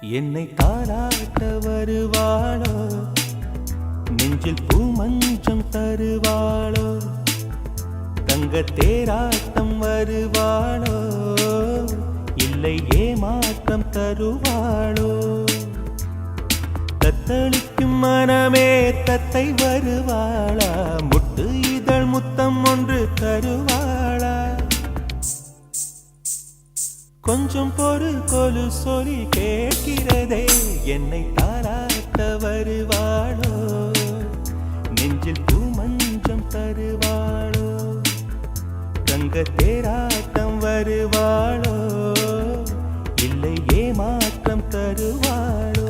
என்னை தாராட்ட வருவாளோ, நெஞ்சில் பூமஞ்சம் தருவாளோ, தங்க தேராட்டம் வருவாளோ, இல்லை ஏமாற்றம் தருவாளோ. தத்தளிக்கும் மனமே தத்தை வருவாளா, முட்டு இதழ் முத்தம் ஒன்று தருவாளா. கொஞ்சம் பொறு கொலு சொல்லி கேட்கிறதே, என்னை தாராட்ட வருவாளோ, நெஞ்சில் பூமஞ்சம் தருவாளோ, தங்க தேராட்டம் வருவாளோ, இல்லை ஏமாற்றம் தருவாளோ.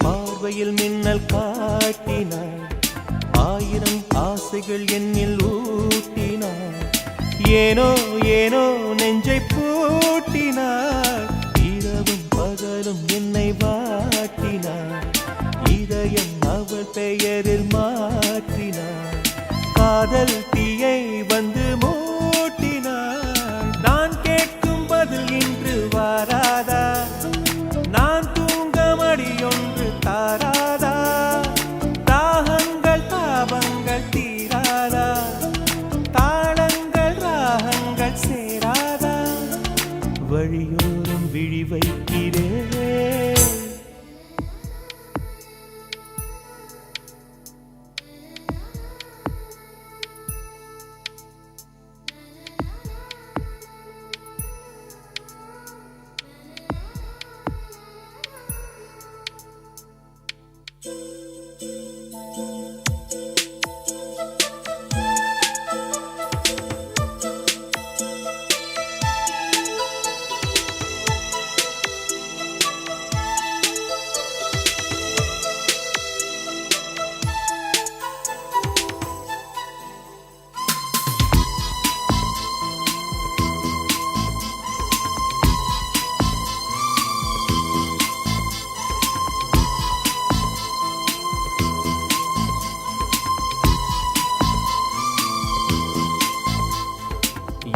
பார்வையில் மின்னல் காட்டினாள், ஆயிரம் ஆசைகள் என்னில் ஊட்டினாள், ஏனோ ஏனோ நெஞ்சை பூட்டினாள், இரவும் பகலும் என்னை வாட்டினாள், இதயம் அவள் பெயரில் மாற்றினாள், காதல் தீயை வந்து மூட்டினாள். நான் கேட்கும் பதில் இன்று வாராதா, நான் தூங்க மடியொன்று தாராதா, தாகங்கள் தாபங்கள் தீராதா, தாளங்கள் ராகங்கள் சேராதா, வழியோரம் விழி வைக்கிறேன்.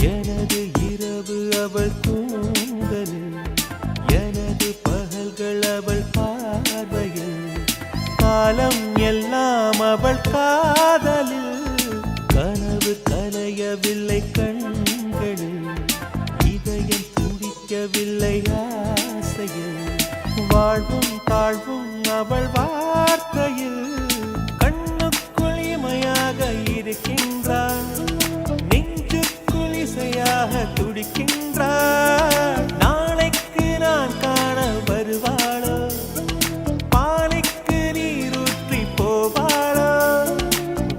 எனது இரவு அவள் தூங்கலில், எனது பகல்கள் அவள் பார்வையில், காலம் எல்லாம் அவள் காதலில், கனவு கலையவில்லை கண்களில், இதயம் துடிக்கவில்லை ஆசையில், வாழ்வும் தாழ்வும் அவள் வார்த்தையில், கண்ணுக்குள் இமையாக இருக்கின்றாள், துடிக்கின்றாள். நாளைக்கு நான் காண வருவாளோ, பாலைக்கு நீரூற்றி போவாளோ,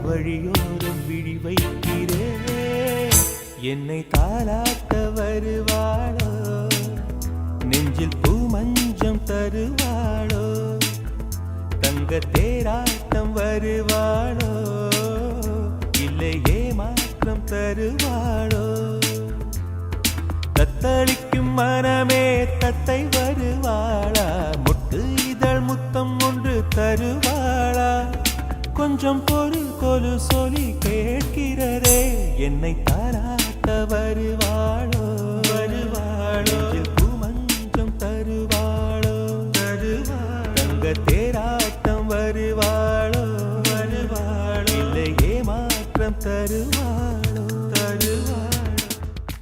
வழியோரம் விழி வைக்கிறேன். என்னை தாராட்ட வருவாளோ, நெஞ்சில் பூமஞ்சம் தருவாளோ, தங்க தேராட்டம் வருவாளோ, இல்லை ஏமாற்றம் தருவாளோ. தத்தளிக்கும் மனமே தத்தை வருவாளா, முட்டு இதழ் முத்தம் ஒன்று தருவாளா. கொஞ்சம் பொறு கொலு சொல்லி கேட்கிறதே, என்னை தாராட்ட வருவாளோ.